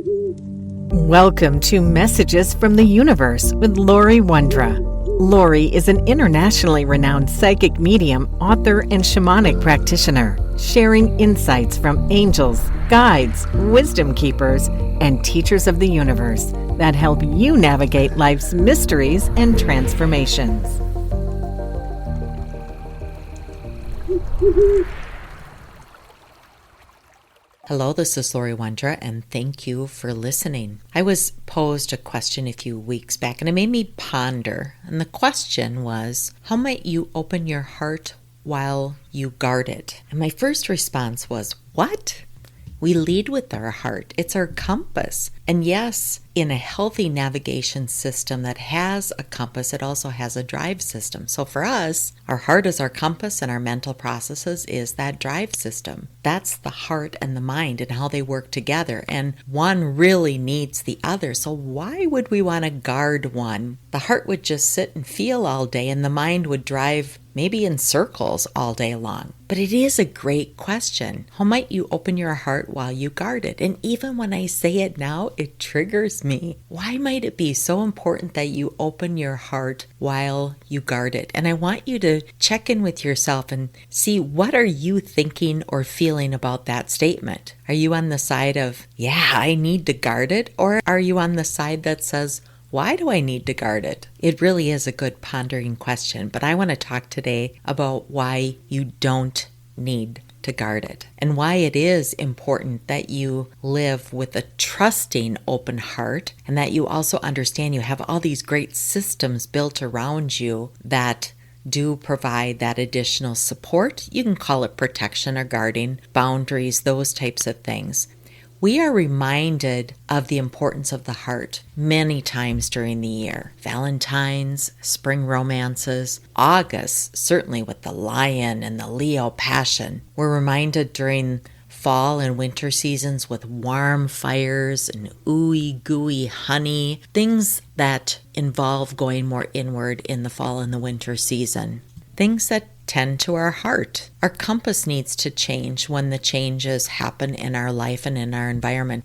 Welcome to Messages from the Universe with Lori Wondra. Lori is an internationally renowned psychic medium, author, and shamanic practitioner, sharing insights from angels, guides, wisdom keepers, and teachers of the universe that help you navigate life's mysteries and transformations. Hello, this is Lori Wondra, and thank you for listening. I was posed a question a few weeks back, and it made me ponder. And the question was, how might you open your heart while you guard it? And my first response was, what? We lead with our heart. It's our compass. And yes, in a healthy navigation system that has a compass, it also has a drive system. So for us, our heart is our compass and our mental processes is that drive system. That's the heart and the mind and how they work together. And one really needs the other. So why would we want to guard one? The heart would just sit and feel all day and the mind would drive maybe in circles all day long. But it is a great question. How might you open your heart while you guard it? And even when I say it now, it triggers me. Why might it be so important that you open your heart while you guard it? And I want you to check in with yourself and see, what are you thinking or feeling about that statement? Are you on the side of, yeah, I need to guard it? Or are you on the side that says, why do I need to guard it? It really is a good pondering question, but I want to talk today about why you don't need to guard it and why it is important that you live with a trusting open heart and that you also understand you have all these great systems built around you that do provide that additional support. You can call it protection or guarding, boundaries, those types of things. We are reminded of the importance of the heart many times during the year. Valentine's, spring romances, August, certainly with the lion and the Leo passion. We're reminded during fall and winter seasons with warm fires and ooey gooey honey, things that involve going more inward in the fall and the winter season. Things that tend to our heart. Our compass needs to change when the changes happen in our life and in our environment.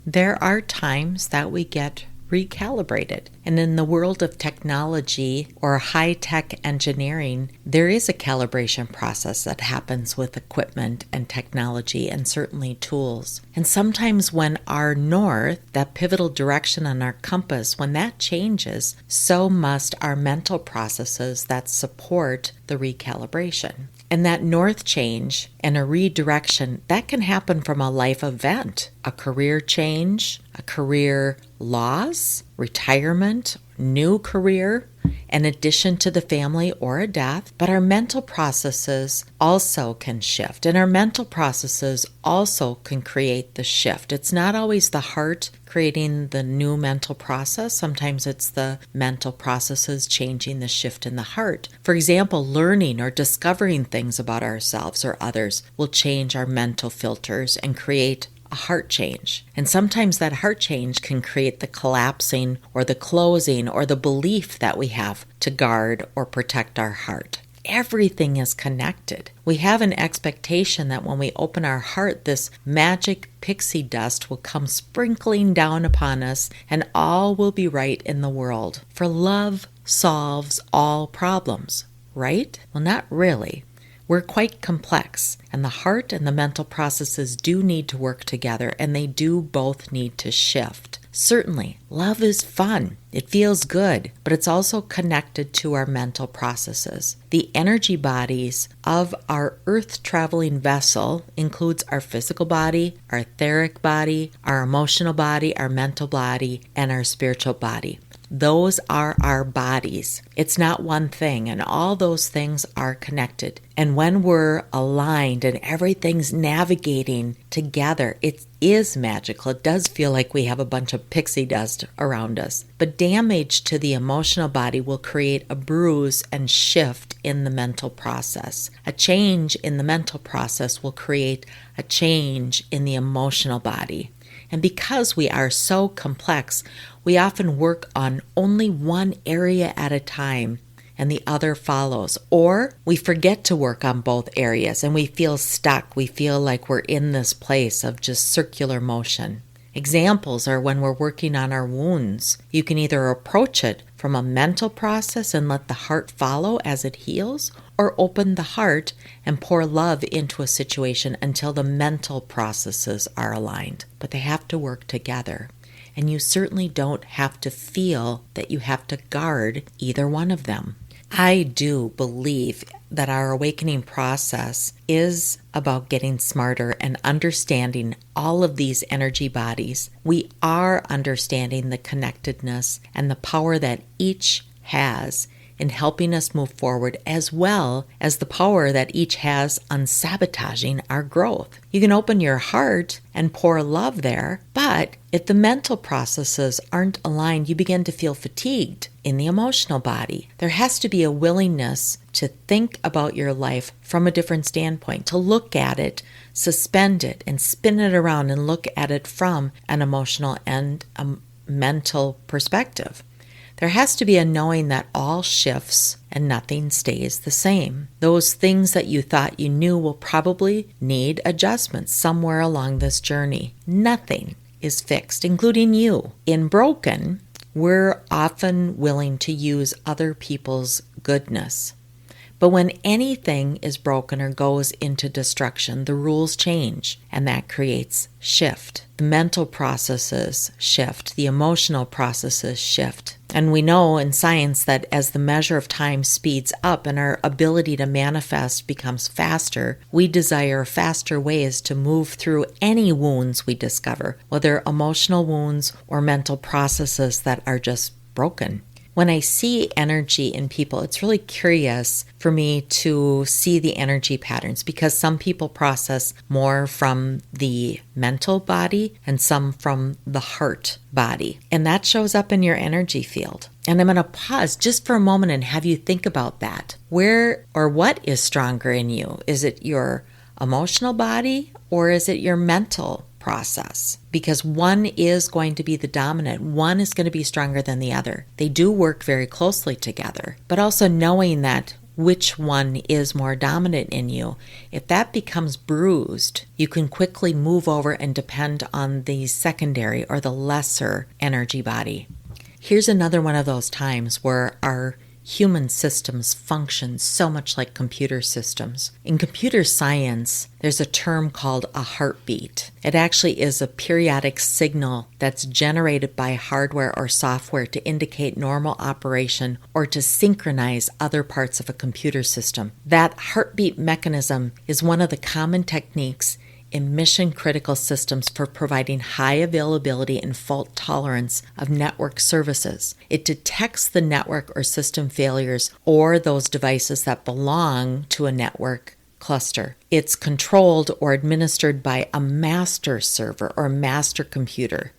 There are times that we get recalibrated. And in the world of technology or high-tech engineering, there is a calibration process that happens with equipment and technology and certainly tools. And sometimes when our north, that pivotal direction on our compass, when that changes, so must our mental processes that support the recalibration. And that north change and a redirection, that can happen from a life event, a career change, a career loss, retirement, new career, an addition to the family or a death. But our mental processes also can shift, and our mental processes also can create the shift. It's not always the heart creating the new mental process. Sometimes it's the mental processes changing the shift in the heart. For example, learning or discovering things about ourselves or others will change our mental filters and create a heart change. And sometimes that heart change can create the collapsing or the closing or the belief that we have to guard or protect our heart. Everything is connected. We have an expectation that when we open our heart, this magic pixie dust will come sprinkling down upon us and all will be right in the world. For love solves all problems, right? Well, not really. We're quite complex, and the heart and the mental processes do need to work together, and they do both need to shift. Certainly, love is fun. It feels good, but it's also connected to our mental processes. The energy bodies of our earth-traveling vessel includes our physical body, our etheric body, our emotional body, our mental body, and our spiritual body. Those are our bodies. It's not one thing, and all those things are connected. And when we're aligned and everything's navigating together, it is magical. It does feel like we have a bunch of pixie dust around us. But damage to the emotional body will create a bruise and shift in the mental process. A change in the mental process will create a change in the emotional body. And because we are so complex, we often work on only one area at a time and the other follows. Or we forget to work on both areas and we feel stuck. We feel like we're in this place of just circular motion. Examples are when we're working on our wounds. You can either approach it from a mental process and let the heart follow as it heals, or open the heart and pour love into a situation until the mental processes are aligned. But they have to work together. And you certainly don't have to feel that you have to guard either one of them. I do believe that our awakening process is about getting smarter and understanding all of these energy bodies. We are understanding the connectedness and the power that each has in helping us move forward, as well as the power that each has on sabotaging our growth. You can open your heart and pour love there, but if the mental processes aren't aligned, you begin to feel fatigued in the emotional body. There has to be a willingness to think about your life from a different standpoint, to look at it, suspend it, and spin it around and look at it from an emotional and a mental perspective. There has to be a knowing that all shifts and nothing stays the same. Those things that you thought you knew will probably need adjustments somewhere along this journey. Nothing is fixed, including you. In broken, we're often willing to use other people's goodness. But when anything is broken or goes into destruction, the rules change, and that creates shift. The mental processes shift, the emotional processes shift. And we know in science that as the measure of time speeds up and our ability to manifest becomes faster, we desire faster ways to move through any wounds we discover, whether emotional wounds or mental processes that are just broken. When I see energy in people, it's really curious for me to see the energy patterns, because some people process more from the mental body and some from the heart body. And that shows up in your energy field. And I'm going to pause just for a moment and have you think about that. Where or what is stronger in you? Is it your emotional body or is it your mental process? Because one is going to be the dominant, one is going to be stronger than the other. They do work very closely together, but also knowing that which one is more dominant in you. If that becomes bruised, you can quickly move over and depend on the secondary or the lesser energy body. Here's another one of those times where our human systems function so much like computer systems. In computer science, there's a term called a heartbeat. It actually is a periodic signal that's generated by hardware or software to indicate normal operation or to synchronize other parts of a computer system. That heartbeat mechanism is one of the common techniques in mission-critical systems for providing high availability and fault tolerance of network services. It detects the network or system failures or those devices that belong to a network cluster. It's controlled or administered by a master server or master computer.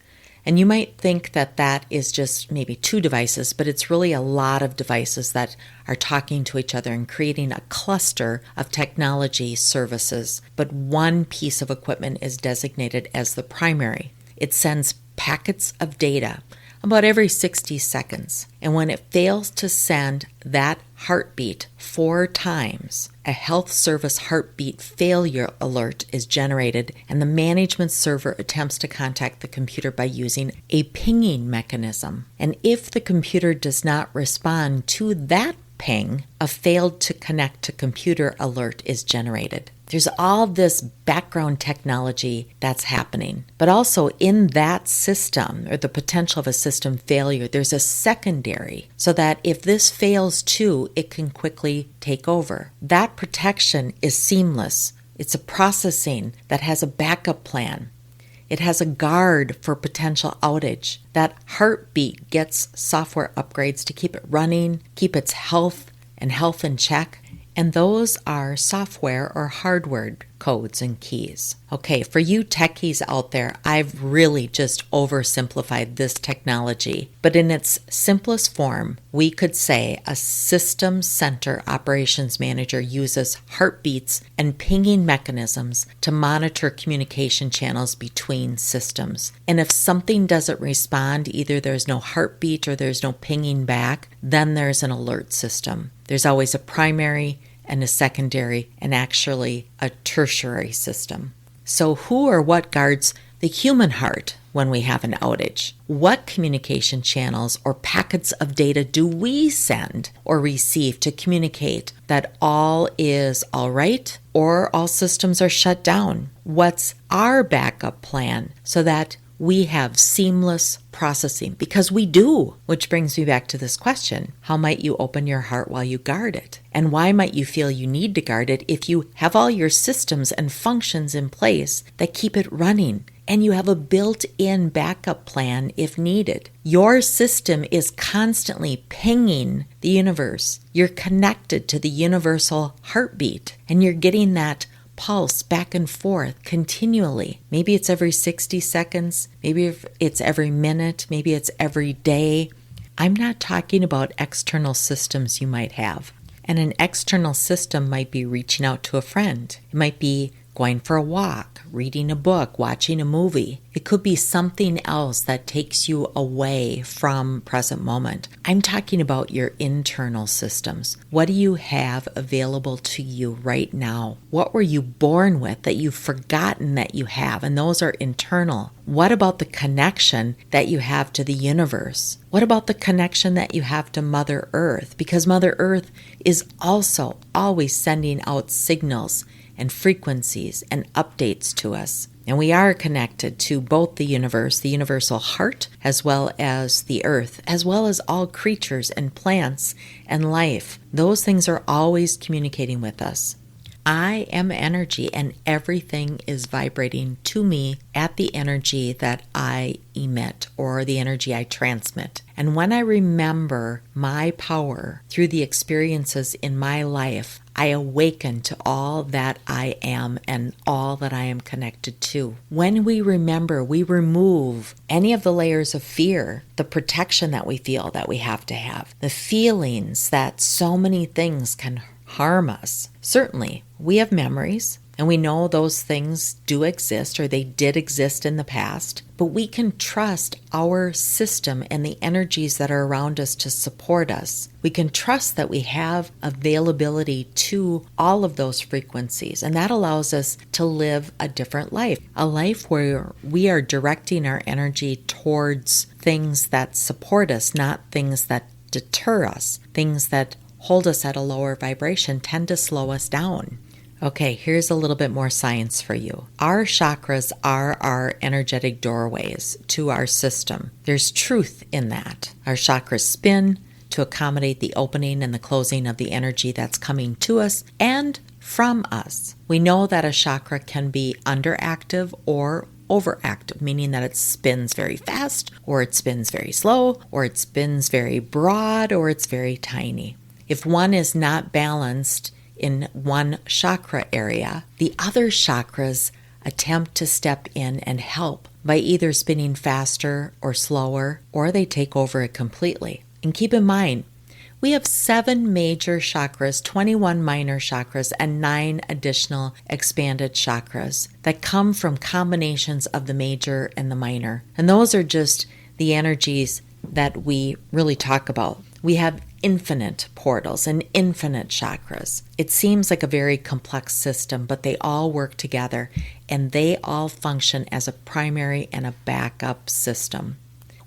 And you might think that that is just maybe two devices, but it's really a lot of devices that are talking to each other and creating a cluster of technology services. But one piece of equipment is designated as the primary. It sends packets of data about every 60 seconds. And when it fails to send that heartbeat 4 times, a health service heartbeat failure alert is generated, and the management server attempts to contact the computer by using a pinging mechanism. And if the computer does not respond to that ping, a failed to connect to computer alert is generated. There's all this background technology that's happening. But also in that system, or the potential of a system failure, there's a secondary, so that if this fails too, it can quickly take over. That protection is seamless. It's a processing that has a backup plan. It has a guard for potential outage. That heartbeat gets software upgrades to keep it running, keep its health in check. And those are software or hardware codes and keys. Okay, for you techies out there, I've really just oversimplified this technology. But in its simplest form, we could say a system center operations manager uses heartbeats and pinging mechanisms to monitor communication channels between systems. And if something doesn't respond, either there's no heartbeat or there's no pinging back, then there's an alert system. There's always a primary and a secondary, and actually a tertiary system. So who or what guards the human heart? when we have an outage? What communication channels or packets of data do we send or receive to communicate that all is all right or all systems are shut down? What's our backup plan so that we have seamless processing? Because we do, which brings me back to this question. How might you open your heart while you guard it? And why might you feel you need to guard it if you have all your systems and functions in place that keep it running? And you have a built-in backup plan if needed. Your system is constantly pinging the universe. You're connected to the universal heartbeat, and you're getting that pulse back and forth continually. Maybe it's every 60 seconds, maybe it's every minute, maybe it's every day. I'm not talking about external systems you might have. And an external system might be reaching out to a friend. It might be going for a walk, reading a book, watching a movie. It could be something else that takes you away from present moment. I'm talking about your internal systems. What do you have available to you right now? What were you born with that you've forgotten that you have? And those are internal. What about the connection that you have to the universe? What about the connection that you have to Mother Earth? Because Mother Earth is also always sending out signals and frequencies and updates to us. And we are connected to both the universe, the universal heart, as well as the earth, as well as all creatures and plants and life. Those things are always communicating with us. I am energy, and everything is vibrating to me at the energy that I emit or the energy I transmit. And when I remember my power through the experiences in my life, I awaken to all that I am and all that I am connected to. When we remember, we remove any of the layers of fear, the protection that we feel that we have to have, the feelings that so many things can harm us. Certainly, we have memories, and we know those things do exist or they did exist in the past, but we can trust our system and the energies that are around us to support us. We can trust that we have availability to all of those frequencies, and that allows us to live a different life, a life where we are directing our energy towards things that support us, not things that deter us. Things that hold us at a lower vibration tend to slow us down. Okay, here's a little bit more science for you. Our chakras are our energetic doorways to our system. There's truth in that. Our chakras spin to accommodate the opening and the closing of the energy that's coming to us and from us. We know that a chakra can be underactive or overactive, meaning that it spins very fast, or it spins very slow, or it spins very broad, or it's very tiny. If one is not balanced in one chakra area, the other chakras attempt to step in and help by either spinning faster or slower, or they take over it completely. And keep in mind, we have 7 major chakras, 21 minor chakras, and 9 additional expanded chakras that come from combinations of the major and the minor. And those are just the energies that we really talk about. We have infinite portals and infinite chakras. It seems like a very complex system, but they all work together and they all function as a primary and a backup system.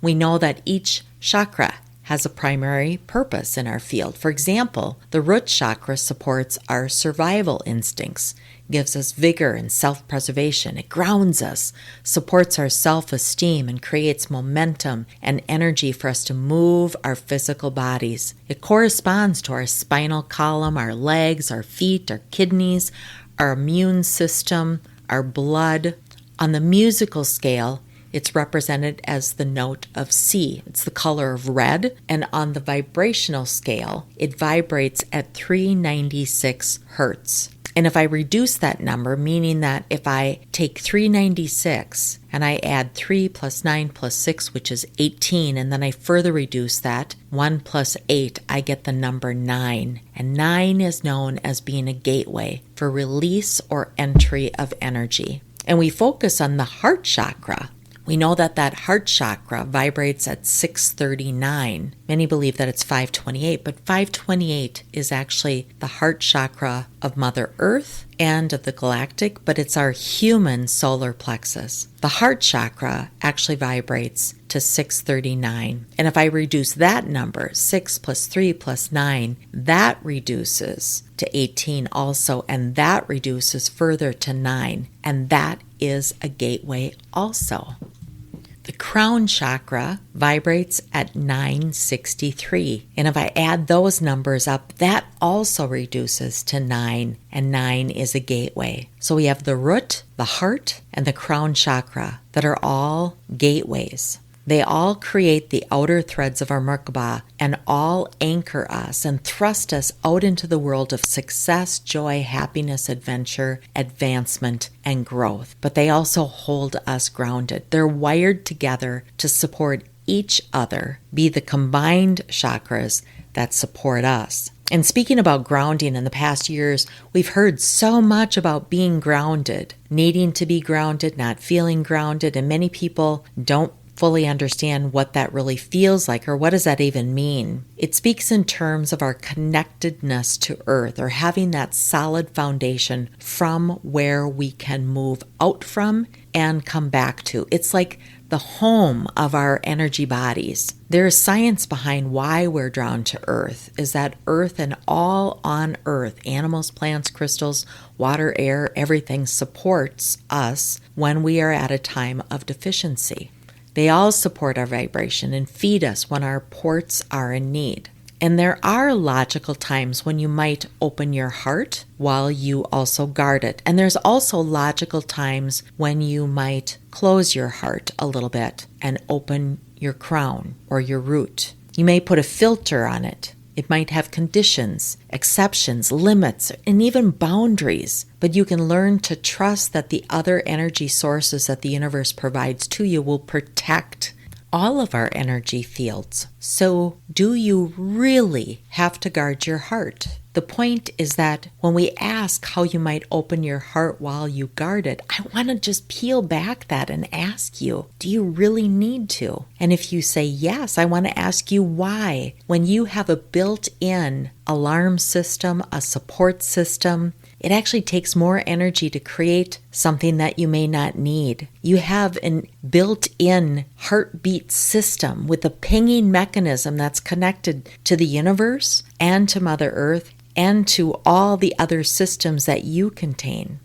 We know that each chakra has a primary purpose in our field. For example, the root chakra supports our survival instincts, gives us vigor and self-preservation. It grounds us, supports our self-esteem, and creates momentum and energy for us to move our physical bodies. It corresponds to our spinal column, our legs, our feet, our kidneys, our immune system, our blood. On the musical scale, it's represented as the note of C. It's the color of red. And on the vibrational scale, it vibrates at 396 hertz. And if I reduce that number, meaning that if I take 396 and I add 3 plus 9 plus 6, which is 18, and then I further reduce that, 1 plus 8, I get the number 9. And 9 is known as being a gateway for release or entry of energy. And we focus on the heart chakra, We know that that heart chakra vibrates at 639. Many believe that it's 528, but 528 is actually the heart chakra of Mother Earth and of the galactic, but it's our human solar plexus. The heart chakra actually vibrates to 639. And if I reduce that number, 6 plus 3 plus 9, that reduces to 18 also, and that reduces further to 9, and that is a gateway also. The crown chakra vibrates at 963. And if I add those numbers up, that also reduces to 9, and 9 is a gateway. So we have the root, the heart, and the crown chakra that are all gateways. They all create the outer threads of our Merkaba and all anchor us and thrust us out into the world of success, joy, happiness, adventure, advancement, and growth. But they also hold us grounded. They're wired together to support each other, be the combined chakras that support us. And speaking about grounding, in the past years, we've heard so much about being grounded, needing to be grounded, not feeling grounded, and many people don't fully understand what that really feels like, or what does that even mean. It speaks in terms of our connectedness to Earth, or having that solid foundation from where we can move out from and come back to. It's like the home of our energy bodies. There is science behind why we're drawn to Earth, is that Earth and all on Earth, animals, plants, crystals, water, air, everything supports us when we are at a time of deficiency. They all support our vibration and feed us when our ports are in need. And there are logical times when you might open your heart while you also guard it. And there's also logical times when you might close your heart a little bit and open your crown or your root. You may put a filter on it. It might have conditions, exceptions, limits, and even boundaries. But you can learn to trust that the other energy sources that the universe provides to you will protect all of our energy fields. So, do you really have to guard your heart? The point is that when we ask how you might open your heart while you guard it, I want to just peel back that and ask you, do you really need to? And if you say yes, I want to ask you why. When you have a built-in alarm system, a support system, it actually takes more energy to create something that you may not need. You have a built-in heartbeat system with a pinging mechanism that's connected to the universe and to Mother Earth and to all the other systems that you contain.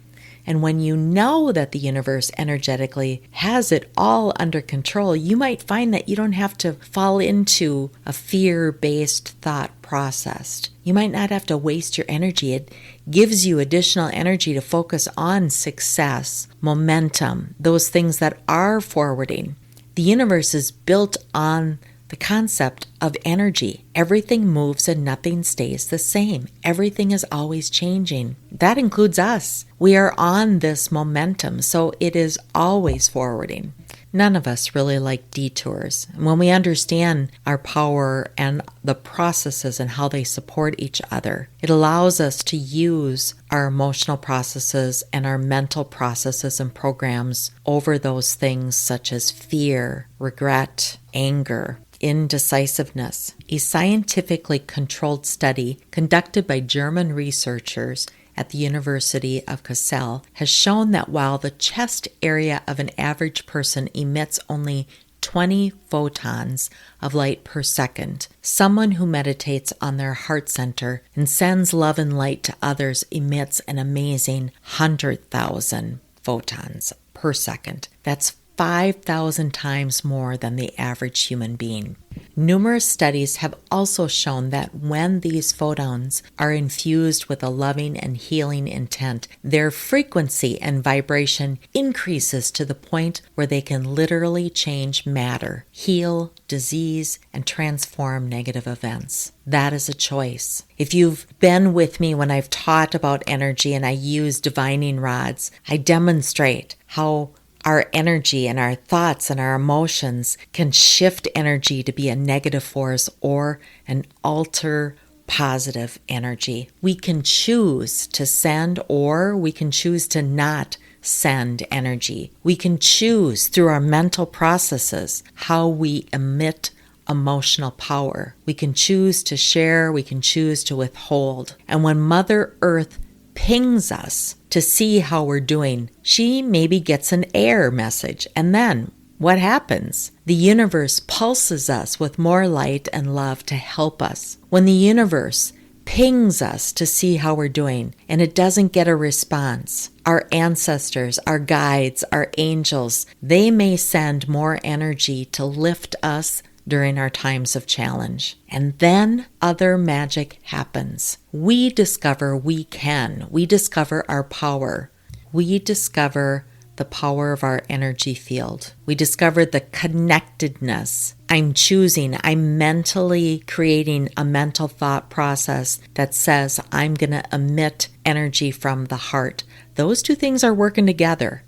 And when you know that the universe energetically has it all under control, you might find that you don't have to fall into a fear-based thought process. You might not have to waste your energy. It gives you additional energy to focus on success, momentum, those things that are forwarding. The universe is built on the concept of energy. Everything moves and nothing stays the same. Everything is always changing. That includes us. We are on this momentum, so it is always forwarding. None of us really like detours. And when we understand our power and the processes and how they support each other, it allows us to use our emotional processes and our mental processes and programs over those things such as fear, regret, anger, indecisiveness. A scientifically controlled study conducted by German researchers at the University of Kassel has shown that while the chest area of an average person emits only 20 photons of light per second, someone who meditates on their heart center and sends love and light to others emits an amazing 100,000 photons per second. That's 5,000 times more than the average human being. Numerous studies have also shown that when these photons are infused with a loving and healing intent, their frequency and vibration increases to the point where they can literally change matter, heal disease, and transform negative events. That is a choice. If you've been with me when I've taught about energy and I use divining rods, I demonstrate how our energy and our thoughts and our emotions can shift energy to be a negative force or an alter positive energy. We can choose to send or we can choose to not send energy. We can choose through our mental processes how we emit emotional power. We can choose to share, we can choose to withhold. And when Mother Earth pings us to see how we're doing, she maybe gets an error message. And then what happens? The universe pulses us with more light and love to help us. When the universe pings us to see how we're doing and it doesn't get a response, our ancestors, our guides, our angels, they may send more energy to lift us during our times of challenge. And then other magic happens. We discover we can. We discover our power. We discover the power of our energy field. We discover the connectedness. I'm mentally creating a mental thought process that says I'm going to emit energy from the heart. Those two things are working together.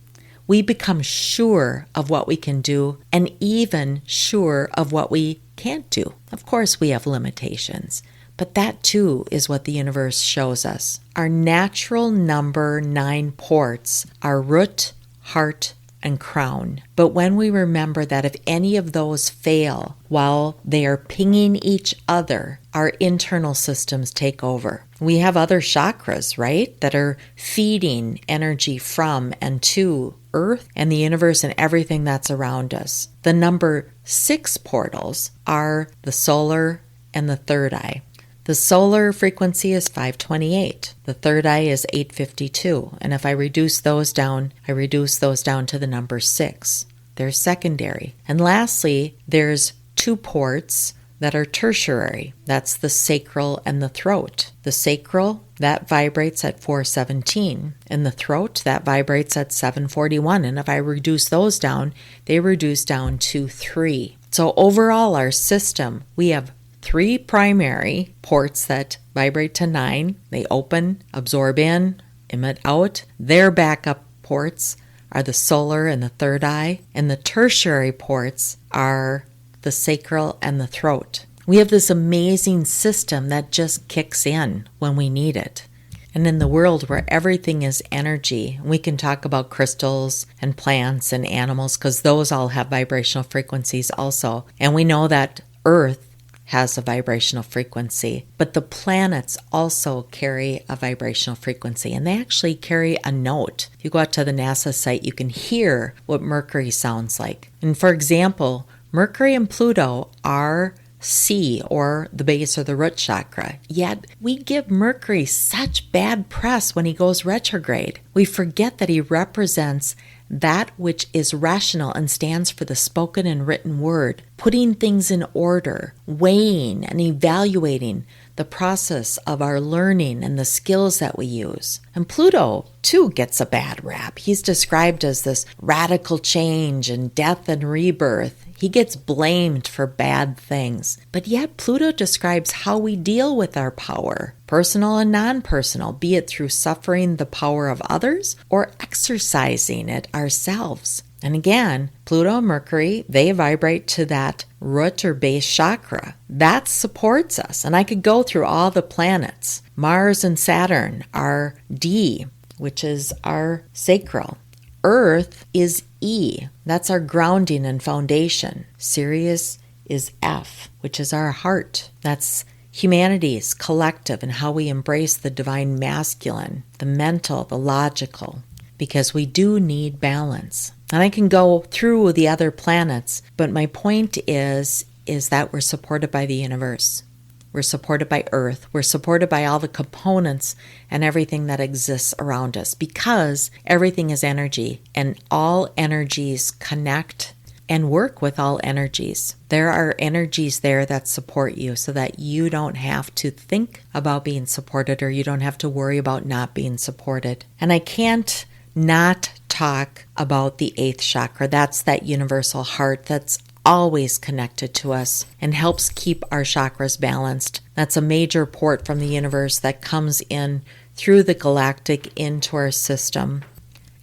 We become sure of what we can do and even sure of what we can't do. Of course, we have limitations, but that too is what the universe shows us. Our natural number 9 ports are root, heart, and crown. But when we remember that if any of those fail while they are pinging each other, our internal systems take over. We have other chakras, right, that are feeding energy from and to Earth and the universe and everything that's around us. The number 6 portals are the solar and the third eye. The solar frequency is 528. The third eye is 852. And if I reduce those down to the number 6. They're secondary. And lastly, there's 2 ports that are tertiary. That's the sacral and the throat. The sacral, that vibrates at 417. And the throat, that vibrates at 741. And if I reduce those down, they reduce down to 3. So overall, our system, we have 3 primary ports that vibrate to 9. They open, absorb in, emit out. Their backup ports are the solar and the third eye. And the tertiary ports are the sacral and the throat. We have this amazing system that just kicks in when we need it. And in the world where everything is energy, we can talk about crystals and plants and animals because those all have vibrational frequencies also. And we know that Earth has a vibrational frequency, but the planets also carry a vibrational frequency, and they actually carry a note. If you go out to the NASA site, you can hear what Mercury sounds like. And for example, Mercury and Pluto are C, or the base or the root chakra. Yet we give Mercury such bad press when he goes retrograde. We forget that he represents that which is rational and stands for the spoken and written word, putting things in order, weighing and evaluating the process of our learning and the skills that we use. And Pluto, too, gets a bad rap. He's described as this radical change and death and rebirth. He gets blamed for bad things. But yet Pluto describes how we deal with our power, personal and non-personal, be it through suffering the power of others or exercising it ourselves. And again, Pluto and Mercury, they vibrate to that root or base chakra. That supports us. And I could go through all the planets. Mars and Saturn are D, which is our sacral. Earth is E. That's our grounding and foundation. Sirius is F, which is our heart. That's humanity's collective and how we embrace the divine masculine, the mental, the logical, because we do need balance. And I can go through the other planets, but my point is that we're supported by the universe. We're supported by Earth. We're supported by all the components and everything that exists around us because everything is energy and all energies connect and work with all energies. There are energies there that support you so that you don't have to think about being supported or you don't have to worry about not being supported. And I can't not talk about the 8th chakra. That's that universal heart that's always connected to us and helps keep our chakras balanced. That's a major port from the universe that comes in through the galactic into our system,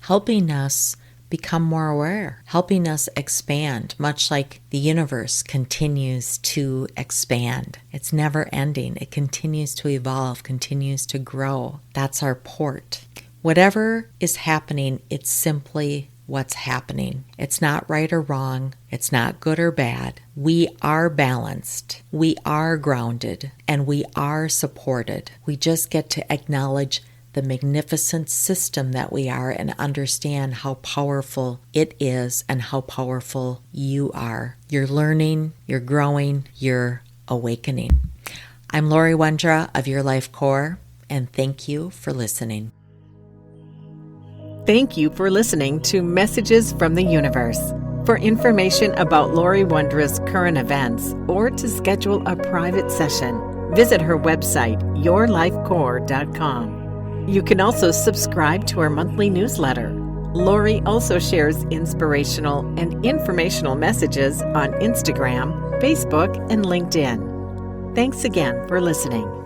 helping us become more aware, helping us expand, much like the universe continues to expand. It's never ending. It continues to evolve, continues to grow. That's our port. Whatever is happening, it's simply what's happening. It's not right or wrong. It's not good or bad. We are balanced. We are grounded, and we are supported. We just get to acknowledge the magnificent system that we are and understand how powerful it is and how powerful you are. You're learning, you're growing, you're awakening. I'm Lori Wondra of Your Life Core, and thank you for listening. Thank you for listening to Messages from the Universe. For information about Lori Wondra's current events or to schedule a private session, visit her website, yourlifecore.com. You can also subscribe to her monthly newsletter. Lori also shares inspirational and informational messages on Instagram, Facebook, and LinkedIn. Thanks again for listening.